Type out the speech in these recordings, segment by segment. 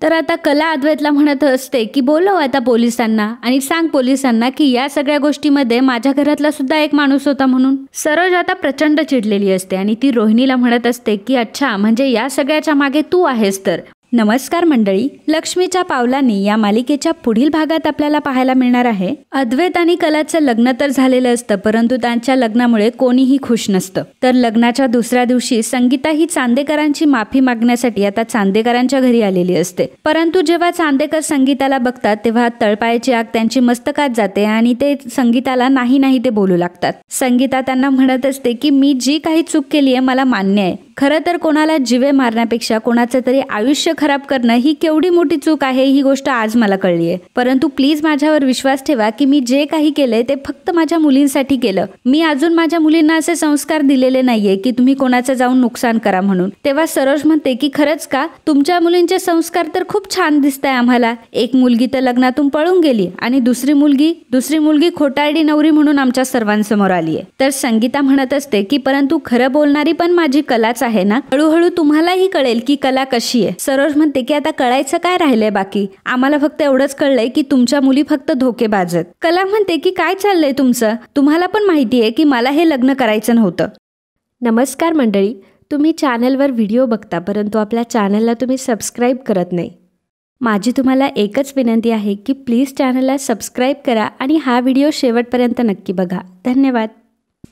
तर आता कला अद्वैतला म्हणत असते की बोलव आता पोलिसांना आणि सांग पोलिसांना की या सगळ्या गोष्टीमध्ये माझ्या घरातला सुद्धा एक माणूस होता म्हणून. सरोज आता प्रचंड चिडलेली असते आणि ती रोहिणीला म्हणत असते की अच्छा म्हणजे या सगळ्याच्या मागे तू आहेस तर. नमस्कार मंडळी, लक्ष्मीच्या पावलांनी या मालिकेच्या पुढील भागात आपल्याला पाहायला मिळणार आहे अद्वैत आणि कलाचं लग्न तर झालेलं असतं परंतु त्यांच्या लग्नामुळे कोणीही खुश नसतं. तर लग्नाच्या दुसऱ्या दिवशी संगीता ही चांदेकरांची माफी मागण्यासाठी आता चांदेकरांच्या घरी आलेली असते. परंतु जेव्हा चांदेकर संगीताला बघतात तेव्हा तळपायाची आग त्यांची मस्तकात जाते आणि ते संगीताला नाही नाही ते बोलू लागतात. संगीता त्यांना म्हणत असते की मी जी काही चूक केली आहे मला मान्य आहे. खरं तर कोणाला जीवे मारण्यापेक्षा कोणाचं तरी आयुष्य खराब करणं ही केवढी मोठी चूक आहे ही गोष्ट आज मला कळली आहे. परंतु प्लीज माझ्यावर विश्वास ठेवा की मी जे काही केलंय ते फक्त माझ्या मुलींसाठी केलं. मी अजून माझ्या मुलींना असे संस्कार दिलेले नाहीये की तुम्ही कोणाचं जाऊन नुकसान करा म्हणून. तेव्हा सरोज म्हणते की खरंच का, तुमच्या मुलींचे संस्कार तर खूप छान दिसताय आम्हाला. एक मुलगी तर लग्नातून पळून गेली आणि दुसरी मुलगी खोटारडी नवरी म्हणून आमच्या सर्वांसमोर आली आहे. तर संगीता म्हणत असते की परंतु खरं बोलणारी पण माझी कलाच आहे ना, हळूहळू तुम्हालाही कळेल की कला कशी आहे. सरोज म्हणते की आता कळायचं काय राहिलंय बाकी, आम्हाला फक्त एवढंच कळलंय की तुमच्या मुली फक्त धोकेबाज आहेत. कला म्हणते की काय चाललंय तुमचं, तुम्हाला पण माहिती आहे की मला हे लग्न करायचं नव्हतं. नमस्कार मंडळी, तुम्ही चॅनलवर व्हिडिओ बघता परंतु आपल्या चॅनलला तुम्ही सबस्क्राईब करत नाही. माझी तुम्हाला एकच विनंती आहे की प्लीज चॅनलला सबस्क्राईब करा आणि हा व्हिडिओ शेवटपर्यंत नक्की बघा. धन्यवाद.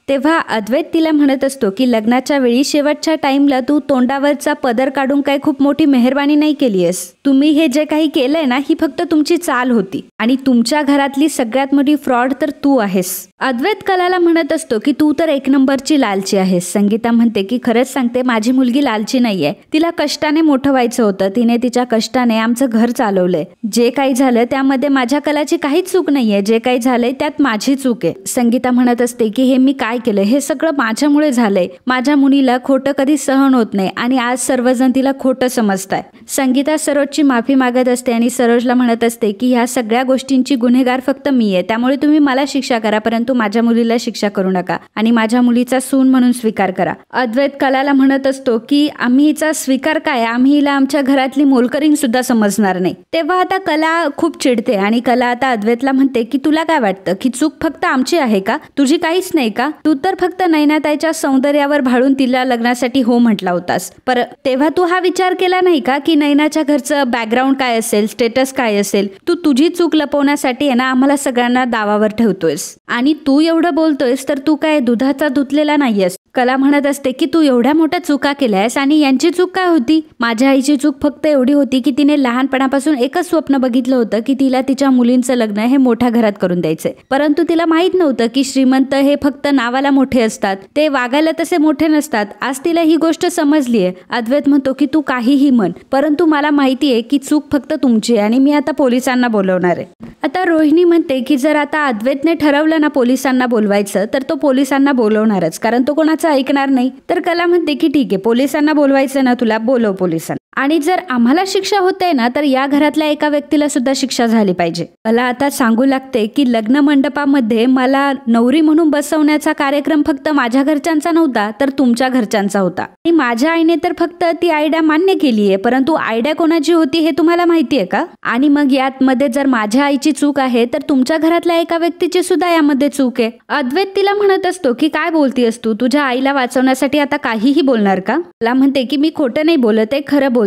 तेव्हा अद्वैत तिला म्हणत असतो की लग्नाच्या वेळी शेवटच्या टाइमला तू तोंडावरचा पदर काढून काय खूप मोठी मेहरबानी नाही केलीयस. तुम्ही हे जे काही केलंय ना ही फक्त तुमची चाल होती आणि तुमच्या घरातली सगळ्यात मोठी फ्रॉड तर तू आहेस. अद्वैत कलाला म्हणत असतो की तू तर एक नंबरची लालची आहेस. संगीता म्हणते की खरंच सांगते माझी मुलगी लालची नाहीये. तिला कष्टाने मोठं व्हायचं होतं. तिने तिच्या कष्टाने आमचं घर चालवलंय. जे काही झालं त्यामध्ये माझ्या कलाची काहीच चूक नाहीये. जे काही झालंय त्यात माझी चूक आहे. संगीता म्हणत असते की हे मी काय केलं, हे सगळं माझ्यामुळे झालंय. माझ्या मुलीला खोटं कधी सहन होत नाही आणि आज सर्वजण तिला खोटं समजताय. संगीता सरोजची माफी मागत असते आणि सरोजला म्हणत असते की ह्या सगळ्या गोष्टींची गुन्हेगार फक्त मी आहे. त्यामुळे तुम्ही मला शिक्षा करा परंतु माझ्या मुलीला शिक्षा करू नका आणि माझ्या मुलीचा सून म्हणून स्वीकार करा. अद्वैत कलाला म्हणत असतो की आम्ही हिचा स्वीकार काय, आम्ही हिला आमच्या घरातली मोलकरीण सुद्धा समजणार नाही. तेव्हा आता कला खूप चिडते आणि कला आता अद्वैतला म्हणते की तुला काय वाटतं की चूक फक्त आमची आहे का, तुझी काहीच नाही का? तू तर फक्त नैनाताईच्या सौंदर्यावर भाळून तिला लग्नासाठी हो म्हटला होतास. पर तेव्हा तू हा विचार केला नाही का की नैनाच्या घरचं बॅकग्राऊंड काय असेल, स्टेटस काय असेल. तू तुझी चूक लपवण्यासाठी आहे ना आम्हाला सगळ्यांना दावावर ठेवतोयस आणि तू एवढं बोलतोयस तर तू काय दुधाचा धुतलेला नाहीयेस. कला म्हणत असते की तू एवढ्या मोठ्या चुका केल्यास आणि यांची चूक काय होती. माझ्या आईची चूक फक्त एवढी होती की तिने लहानपणापासून एकच स्वप्न बघितलं होतं की तिला तिच्या मुलींचं लग्न हे मोठ्या घरात करून द्यायचंय. परंतु तिला माहित नव्हतं की श्रीमंत हे फक्त नावाला मोठे असतात, ते वागायला तसे मोठे नसतात. आज तिला ही गोष्ट समजलीये. अद्वैत म्हणतो की तू काहीही म्हण परंतु मला माहितीये की चूक फक्त तुमची आहे आणि मी आता पोलिसांना बोलवणार आहे. आता रोहिणी म्हणते की जर आता अद्वैतने ठरवलं ना पोलिसांना बोलवायचं तर तो पोलिसांना बोलवणारच कारण तो कोणाचं ऐकणार नाही. तर कला म्हणते की ठीक आहे, पोलिसांना बोलवायचं ना तुला, बोलव पोलिसांना. आणि जर आम्हाला शिक्षा होते ना तर या घरातल्या एका व्यक्तीला सुद्धा शिक्षा झाली पाहिजे. मला आता सांगू लागते की लग्न मंडपामध्ये मला नवरी म्हणून बसवण्याचा कार्यक्रम फक्त माझ्या घरच्यांचा नव्हता तर तुमच्या घरच्यांचा होता आणि माझ्या आईने तर फक्त ती आयडिया मान्य केली आहे. परंतु आयडिया कोणाची होती हे तुम्हाला माहिती आहे का? आणि मग यामध्ये जर माझ्या आईची चूक आहे तर तुमच्या घरातल्या एका व्यक्तीची सुद्धा यामध्ये चूक आहे. अद्वैत तिला म्हणत असतो की काय बोलतीयस तू, तुझ्या आईला वाचवण्यासाठी आता काहीही बोलणार का? मला म्हणते की मी खोटं नाही बोलत आहे, खरं बोलतीये.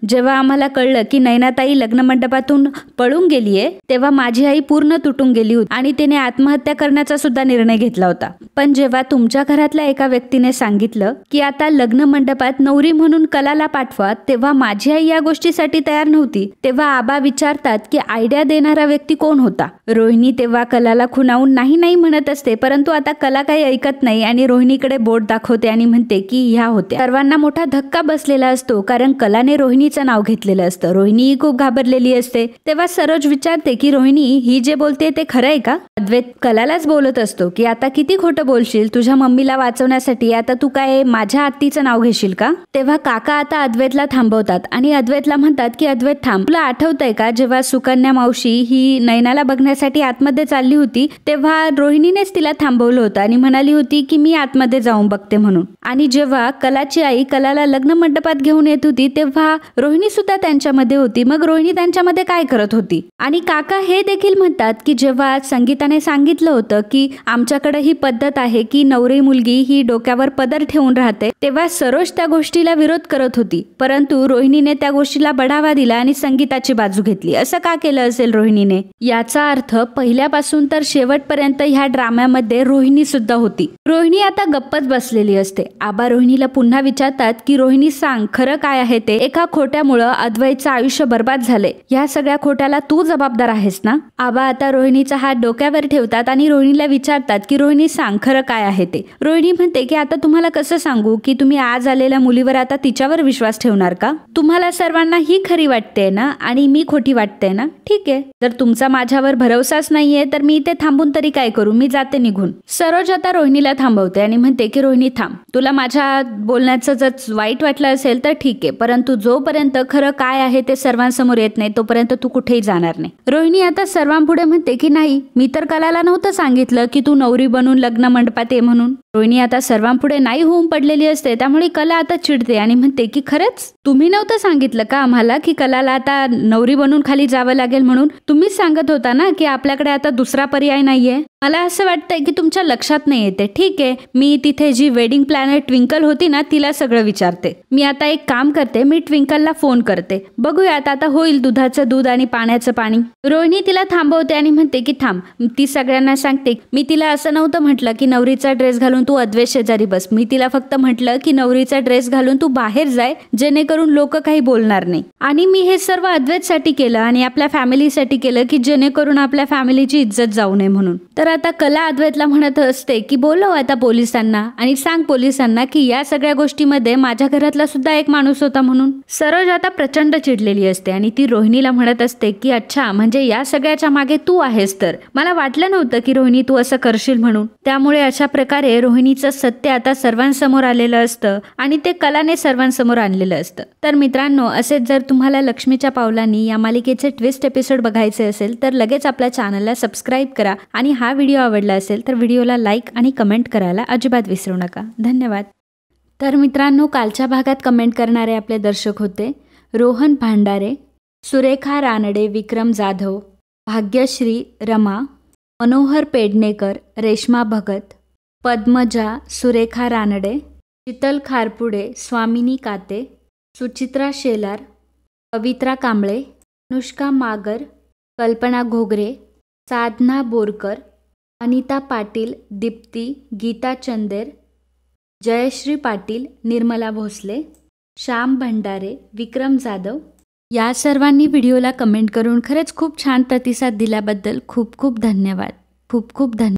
जेव्हा आम्हाला कळलं की नैनाताई लग्न मंडपातून पळून गेलीये तेव्हा माझी आई पूर्ण तुटून गेली होती आणि तिने आत्महत्या करण्याचा सुद्धा निर्णय घेतला होता. पण जेव्हा तुमच्या घरातल्या एका व्यक्तीने सांगितलं की आता लग्न मंडपात नवरी म्हणून कलाला पाठवा तेव्हा माझी आई या गोष्टीसाठी तयार नव्हती. तेव्हा आबा विचारतात की आयडिया देणारा व्यक्ती कोण होता. रोहिणी तेव्हा कलाला खुणावून नाही नाही म्हणत असते परंतु आता कला काही ऐकत नाही आणि रोहिणीकडे बोट दाखवते आणि म्हणते की ह्या होत्या. सर्वांना मोठा धक्का बसलेला असतो कारण कलाने रोहिणीचं नाव घेतलेलं असतं. रोहिणी खूप घाबरलेली असते. तेव्हा सरोज विचारते की रोहिणी ही जे बोलते ते खरं आहे का? अद्वैत कलालाच बोलत असतो की आता किती खोटं बोलशील, तुझ्या मम्मीला वाचवण्यासाठी आता तू काय माझ्या आत्तीचं नाव घेशील का? तेव्हा काका आता अद्वैतला थांबवतात आणि अद्वैतला म्हणतात की अद्वैत थांब, तुला आठवतंय का जेव्हा सुकन्या मावशी ही नैनाला बघण्यासाठी आतमध्ये चालली होती तेव्हा रोहिणीनेच तिला थांबवलं होतं आणि म्हणाली होती की मी आतमध्ये जाऊन बघते म्हणून. आणि जेव्हा कलाची आई कलाला लग्न मंडपात घेऊन येत होती तेव्हा रोहिणी सुद्धा त्यांच्यामध्ये होती. मग रोहिणी त्यांच्यामध्ये काय करत होती? आणि काका हे देखील म्हणतात की जेव्हा संगीताने सांगितलं होतं की आमच्याकडे ही पद्धत आहे की नवरी मुलगी ही डोक्यावर पदर ठेवून राहते, तेव्हा सरोज त्या गोष्टीला विरोध करत होती. परंतु रोहिणीने त्या गोष्टीला बढावा दिला आणि संगीताची बाजू घेतली. असं का केलं असेल रोहिणीने? याचा अर्थ पहिल्यापासून तर शेवटपर्यंत ह्या ड्राम्यामध्ये रोहिणी सुद्धा होती. रोहिणी आता गप्पच बसलेली असते. आबा रोहिणीला पुन्हा विचारतात की रोहिणी सांग खरं काय आहे ते. एका खोट्यामुळे अद्वैतचं आयुष्य बर्बाद झाले. ह्या सगळ्या खोट्याला तू जबाबदार आहेस ना? आबा आता रोहिणीचा हात डोक्यावर ठेवतात आणि रोहिणीला विचारतात की रोहिणी सांग खरं काय आहे ते. रोहिणी म्हणते की आता तुम्हाला कसं सांगू की तुम्ही आज आलेल्या मुलीवर आता तिच्यावर विश्वास ठेवणार का? तुम्हाला सर्वांना ही खरी वाटते ना आणि मी खोटी वाटते ना? ठीक आहे, जर तुमचा माझ्यावर भरवसाच नाहीये तर मी इथे थांबून तरी काय करू, मी जाते निघून. सरोज आता रोहिणीला थांबवते आणि म्हणते की रोहिणी थांब, तुला माझ्या बोलण्याचं जर वाईट वाटलं असेल तर ठीक आहे, परंतु जोपर्यंत खरं काय आहे ते सर्वांसमोर येत नाही तोपर्यंत तू कुठेही जाणार नाही. रोहिणी आता सर्वांपुढे म्हणते की नाही, मी तर कलाला नव्हतं सांगितलं की तू नवरी बनून लग्न मंडपात ये म्हणून. रोहिणी आता सर्वांपुढे नाही होऊन पडलेली असते, त्यामुळे कला आता चिडते आणि म्हणते की खरंच तुम्ही नव्हतं सांगितलं का आम्हाला की कलाला आता नवरी बनून खाली जावं लागेल म्हणून? तुम्हीच सांगत होता ना की आपल्याकडे आता दुसरा पर्याय नाहीये. मला असं वाटतंय की तुमच्या लक्षात नाही येते. ठीक आहे, मी तिथे जी वेडिंग प्लॅनर ट्विंकल होती ना तिला सगळं विचारते. मी आता एक काम करते, मी ट्विंकलला फोन करते, बघूयात आता होईल दुधाचं दूध आणि पाण्याचं पाणी. रोहिणी तिला थांबवते आणि म्हणते की थांब, ती सगळ्यांना सांगते मी तिला असं नव्हतं म्हटलं की नवरीचा ड्रेस घालून तू अद्वैत शेजारी बस. मी तिला फक्त म्हटलं की नवरीचा ड्रेस घालून तू बाहेर जाय जेणेकरून लोक काही बोलणार नाही. आणि मी हे सर्व अद्वैतसाठी केलं आणि आपल्या फॅमिलीसाठी केलं की जेणेकरून आपल्या फॅमिलीची इज्जत जाऊ नये म्हणून. तर आता कला अद्वैतला म्हणत असते की बोलव आता पोलिसांना आणि सांग पोलिसांना की या सगळ्या गोष्टीमध्ये माझ्या घरातला सुद्धा एक माणूस होता म्हणून. सरोज आता प्रचंड चिडलेली असते आणि ती रोहिणीला म्हणत असते की अच्छा, म्हणजे या सगळ्याच्या मागे तू आहेस. तर मला वाटलं नव्हतं की रोहिणी तू असं करशील म्हणून. त्यामुळे अशा प्रकारे रोहिणीचं सत्य आता सर्वांसमोर आलेलं असतं आणि ते कलाने सर्वांसमोर आणलेलं असतं. तर मित्रांनो, असेच जर तुम्हाला लक्ष्मीच्या पावलांनी या मालिकेचे ट्विस्ट एपिसोड बघायचे असेल तर लगेच आपल्या चॅनलला सबस्क्राईब करा आणि हा व्हिडिओ आवडला असेल तर व्हिडिओला लाईक आणि कमेंट करायला अजिबात विसरू नका. धन्यवाद. तर मित्रांनो, कालच्या भागात कमेंट करणारे आपले दर्शक होते रोहन भांडारे, सुरेखा रानडे, विक्रम जाधव, भाग्यश्री, रमा, मनोहर पेडणेकर, रेश्मा भगत, पद्मजा, सुरेखा रानडे, शीतल खारपुडे, स्वामिनी काते, सुचित्रा शेलार, पवित्रा कांबळे, अनुष्का मागर, कल्पना घोगरे, साधना बोरकर, अनिता पाटील, दीप्ती, गीता चंदेर, जयश्री पाटील, निर्मला भोसले, श्याम भंडारे, विक्रम जाधव या सर्वांनी व्हिडिओला कमेंट करून खरंच खूप छान प्रतिसाद दिल्याबद्दल खूप खूप धन्यवाद. खूप खूप धन्यवाद.